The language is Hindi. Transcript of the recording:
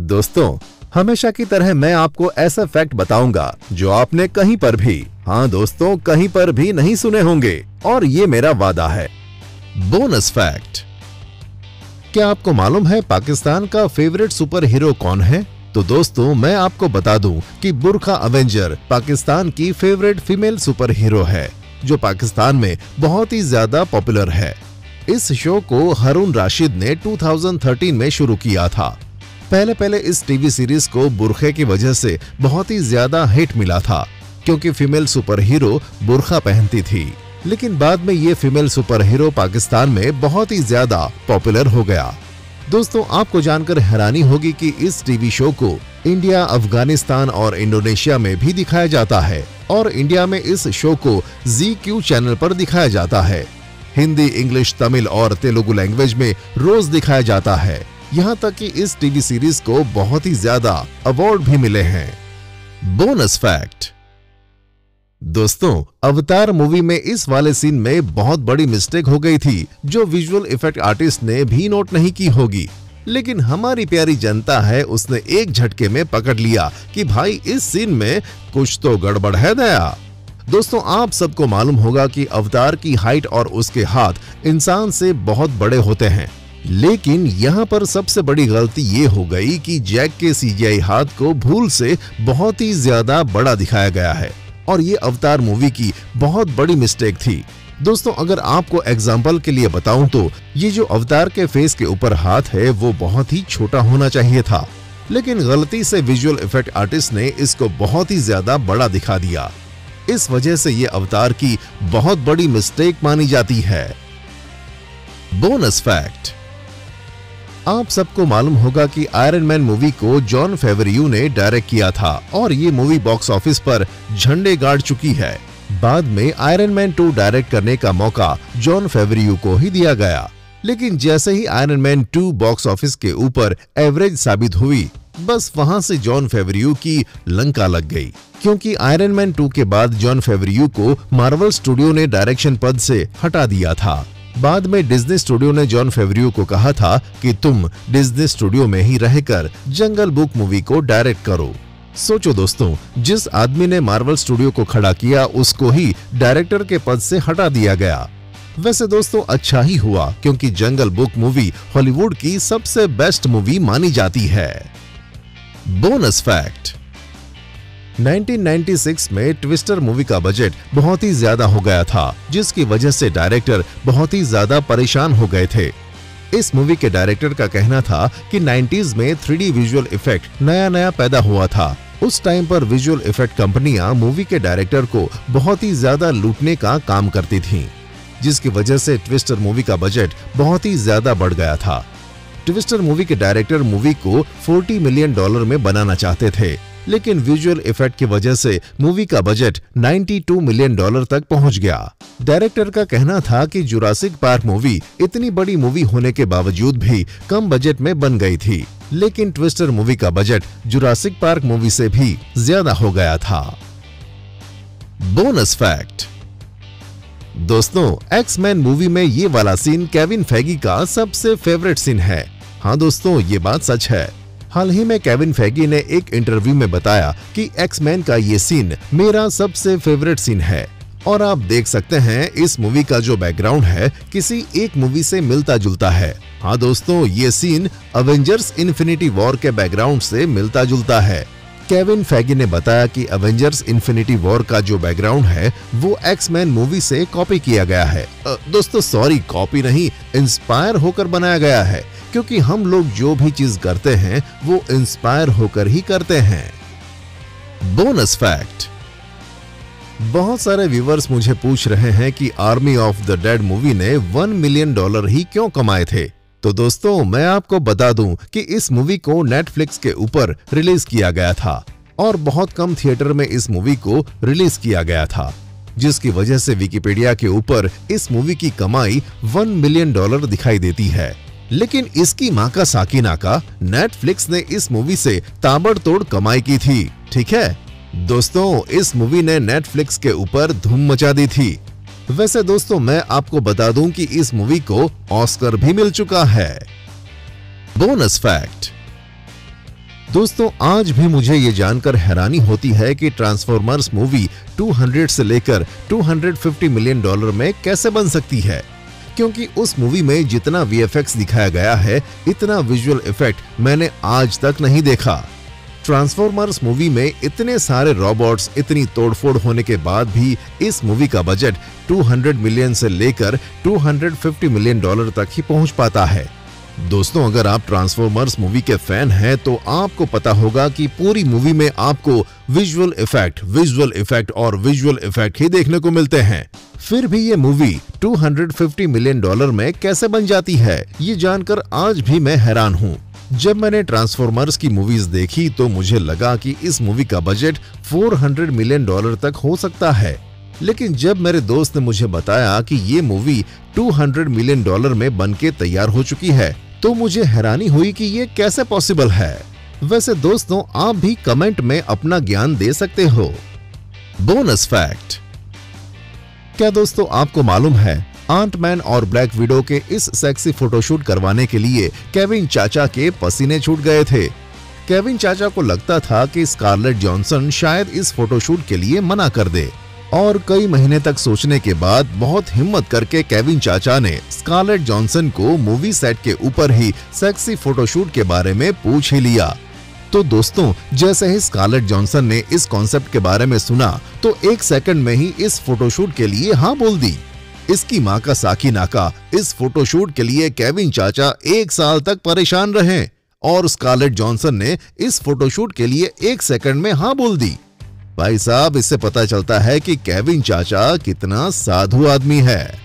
दोस्तों, हमेशा की तरह मैं आपको ऐसा फैक्ट बताऊंगा जो आपने कहीं पर भी, हाँ दोस्तों, कहीं पर भी नहीं सुने होंगे, और ये मेरा वादा है। Bonus fact. क्या आपको मालूम है पाकिस्तान का फेवरेट सुपर हीरो कौन है? तो दोस्तों, मैं आपको बता दूं कि बुर्खा अवेंजर पाकिस्तान की फेवरेट फीमेल सुपर हीरो है, जो पाकिस्तान में बहुत ही ज्यादा पॉपुलर है। इस शो को हारून राशिद ने 2013 में शुरू किया था। पहले इस टीवी सीरीज को बुर्खे की वजह से बहुत ही ज्यादा हिट मिला था, क्योंकि फीमेल सुपर हीरो बुर्खा पहनती थी। लेकिन बाद में ये फीमेल सुपर हीरो पाकिस्तान में बहुत ही ज्यादा पॉपुलर हो गया। दोस्तों, आपको जानकर हैरानी होगी कि इस टीवी शो को इंडिया, अफगानिस्तान और इंडोनेशिया में भी दिखाया जाता है, और इंडिया में इस शो को ZQ चैनल पर दिखाया जाता है। हिंदी, इंग्लिश, तमिल और तेलुगु लैंग्वेज में रोज दिखाया जाता है। यहाँ तक कि इस टीवी सीरीज को बहुत ही ज्यादा अवार्ड भी मिले हैं। Bonus fact. दोस्तों, अवतार मूवी में इस वाले सीन में बहुत बड़ी मिस्टेक हो गई थी, जो विजुअल इफेक्ट आर्टिस्ट ने भी नोट नहीं की होगी। लेकिन हमारी प्यारी जनता है, उसने एक झटके में पकड़ लिया कि भाई इस सीन में कुछ तो गड़बड़ है दया। दोस्तों, आप सबको मालूम होगा कि अवतार की हाइट और उसके हाथ इंसान से बहुत बड़े होते हैं, लेकिन यहाँ पर सबसे बड़ी गलती ये हो गई कि जैक के CGI हाथ को भूल से बहुत ही ज्यादा बड़ा दिखाया गया है, और ये अवतार मूवी की बहुत बड़ी मिस्टेक थी। दोस्तों, अगर आपको एग्जाम्पल के लिए बताऊं तो ये जो अवतार के फेस के ऊपर हाथ है वो बहुत ही छोटा होना चाहिए था, लेकिन गलती से विजुअल इफेक्ट आर्टिस्ट ने इसको बहुत ही ज्यादा बड़ा दिखा दिया। इस वजह से ये अवतार की बहुत बड़ी मिस्टेक मानी जाती है। Bonus fact. आप सबको मालूम होगा कि आयरन मैन मूवी को जॉन फेवरियो ने डायरेक्ट किया था, और ये मूवी बॉक्स ऑफिस पर झंडे गाड़ चुकी है। बाद में आयरन मैन 2 डायरेक्ट करने का मौका जॉन फेवरियो को ही दिया गया, लेकिन जैसे ही आयरन मैन 2 बॉक्स ऑफिस के ऊपर एवरेज साबित हुई, बस वहां से जॉन फेवरियो की लंका लग गई, क्योंकि आयरन मैन 2 के बाद जॉन फेवरियो को मार्वल स्टूडियो ने डायरेक्शन पद से हटा दिया था। बाद में डिज्नी स्टूडियो ने जॉन फेवरियो को कहा था कि तुम डिज्नी स्टूडियो में ही रहकर जंगल बुक मूवी को डायरेक्ट करो। सोचो दोस्तों, जिस आदमी ने मार्वल स्टूडियो को खड़ा किया उसको ही डायरेक्टर के पद से हटा दिया गया। वैसे दोस्तों, अच्छा ही हुआ, क्योंकि जंगल बुक मूवी हॉलीवुड की सबसे बेस्ट मूवी मानी जाती है। Bonus fact. 1996 में ट्विस्टर मूवी का बजट बहुत ही ज्यादा हो गया था, जिसकी वजह से डायरेक्टर बहुत ही ज्यादा परेशान हो गए थे। इस मूवी के डायरेक्टर का कहना था कि 90s में 3D विजुअल इफेक्ट नया पैदा हुआ था। उस टाइम पर विजुअल इफेक्ट कंपनियां मूवी के डायरेक्टर को बहुत ही ज्यादा लूटने का काम करती थीं, जिसकी वजह से ट्विस्टर मूवी का बजट बहुत ही ज्यादा बढ़ गया था। ट्विस्टर मूवी के डायरेक्टर मूवी को $40 मिलियन में बनाना चाहते थे, लेकिन विजुअल इफेक्ट की वजह से मूवी का बजट $92 मिलियन तक पहुंच गया। डायरेक्टर का कहना था कि जुरासिक पार्क मूवी इतनी बड़ी मूवी होने के बावजूद भी कम बजट में बन गई थी, लेकिन ट्विस्टर मूवी का बजट जुरासिक पार्क मूवी से भी ज्यादा हो गया था। Bonus fact. दोस्तों, एक्स-मैन मूवी में ये वाला सीन केविन फेगी का सबसे फेवरेट सीन है। हाँ दोस्तों, ये बात सच है। हाल ही में केविन फेगी ने एक इंटरव्यू में बताया कि एक्स-मैन का ये सीन मेरा सबसे फेवरेट सीन है, और आप देख सकते हैं इस मूवी का जो बैकग्राउंड है किसी एक मूवी से मिलता जुलता है। हाँ दोस्तों, ये सीन अवेंजर्स इन्फिनिटी वॉर के बैकग्राउंड से मिलता जुलता है। केविन फेगी ने बताया कि अवेंजर्स इन्फिनिटी वॉर का जो बैकग्राउंड है वो एक्स-मैन मूवी से कॉपी किया गया है। दोस्तों सॉरी, कॉपी नहीं, इंस्पायर होकर बनाया गया है, क्योंकि हम लोग जो भी चीज करते हैं वो इंस्पायर होकर ही करते हैं। Bonus fact. बहुत सारे व्यूअर्स मुझे पूछ रहे हैं कि army of the dead movie ने $1 मिलियन ही क्यों कमाए थे। तो दोस्तों, मैं आपको बता दूं कि इस मूवी को नेटफ्लिक्स के ऊपर रिलीज किया गया था, और बहुत कम थिएटर में इस मूवी को रिलीज किया गया था, जिसकी वजह से विकिपीडिया के ऊपर इस मूवी की कमाई $1 मिलियन दिखाई देती है। लेकिन इसकी मां का साकिना का, नेटफ्लिक्स ने इस मूवी से ताबड़तोड़ कमाई की थी। ठीक है दोस्तों, इस मूवी ने नेटफ्लिक्स के ऊपर धूम मचा दी थी। वैसे दोस्तों, मैं आपको बता दूं कि इस मूवी को ऑस्कर भी मिल चुका है। Bonus fact. दोस्तों आज भी मुझे ये जानकर हैरानी होती है कि ट्रांसफॉर्मर्स मूवी 200 से लेकर 250 मिलियन डॉलर में कैसे बन सकती है, क्योंकि उस मूवी में जितना वीएफएक्स दिखाया गया है इतना विजुअल इफेक्ट मैंने आज तक नहीं देखा। ट्रांसफॉर्मर्स मूवी में इतने सारे रोबोट्स, इतनी तोड़फोड़ होने के बाद भी इस मूवी का बजट 200 मिलियन से लेकर 250 मिलियन डॉलर तक ही पहुंच पाता है। दोस्तों अगर आप ट्रांसफॉर्मर्स मूवी के फैन हैं तो आपको पता होगा कि पूरी मूवी में आपको विजुअल इफेक्ट और विजुअल इफेक्ट ही देखने को मिलते हैं। फिर भी ये मूवी 250 मिलियन डॉलर में कैसे बन जाती है, ये जानकर आज भी मैं हैरान हूँ। जब मैंने ट्रांसफॉर्मर्स की मूवीज देखी तो मुझे लगा कि इस मूवी का बजट 400 मिलियन डॉलर तक हो सकता है, लेकिन जब मेरे दोस्त ने मुझे बताया कि ये मूवी 200 मिलियन डॉलर में बनके तैयार हो चुकी है तो मुझे हैरानी हुई कि ये कैसे पॉसिबल है। वैसे दोस्तों आप भी कमेंट में अपना ज्ञान दे सकते हो। बोनस फैक्ट, क्या दोस्तों आपको मालूम है आंट-मैन और ब्लैक विडो के इस सेक्सी फोटोशूट करवाने के लिए केविन चाचा के पसीने छूट गए थे। केविन चाचा को लगता था कि स्कारलेट जॉनसन शायद इस फोटोशूट के लिए मना कर दे, और कई महीने तक सोचने के बाद बहुत हिम्मत करके केविन चाचा ने स्कारलेट जॉनसन को मूवी सेट के ऊपर ही सेक्सी फोटोशूट के बारे में पूछ ही लिया। तो दोस्तों जैसे ही स्कारलेट जॉनसन ने इस कॉन्सेप्ट के बारे में सुना तो 1 सेकंड में ही इस फोटोशूट के लिए हाँ बोल दी। इसकी माँ का साकी नाका, इस फोटोशूट के लिए केविन चाचा 1 साल तक परेशान रहे और स्कारलेट जॉनसन ने इस फोटोशूट के लिए 1 सेकंड में हाँ बोल दी। भाई साहब इससे पता चलता है कि केविन चाचा कितना साधु आदमी है।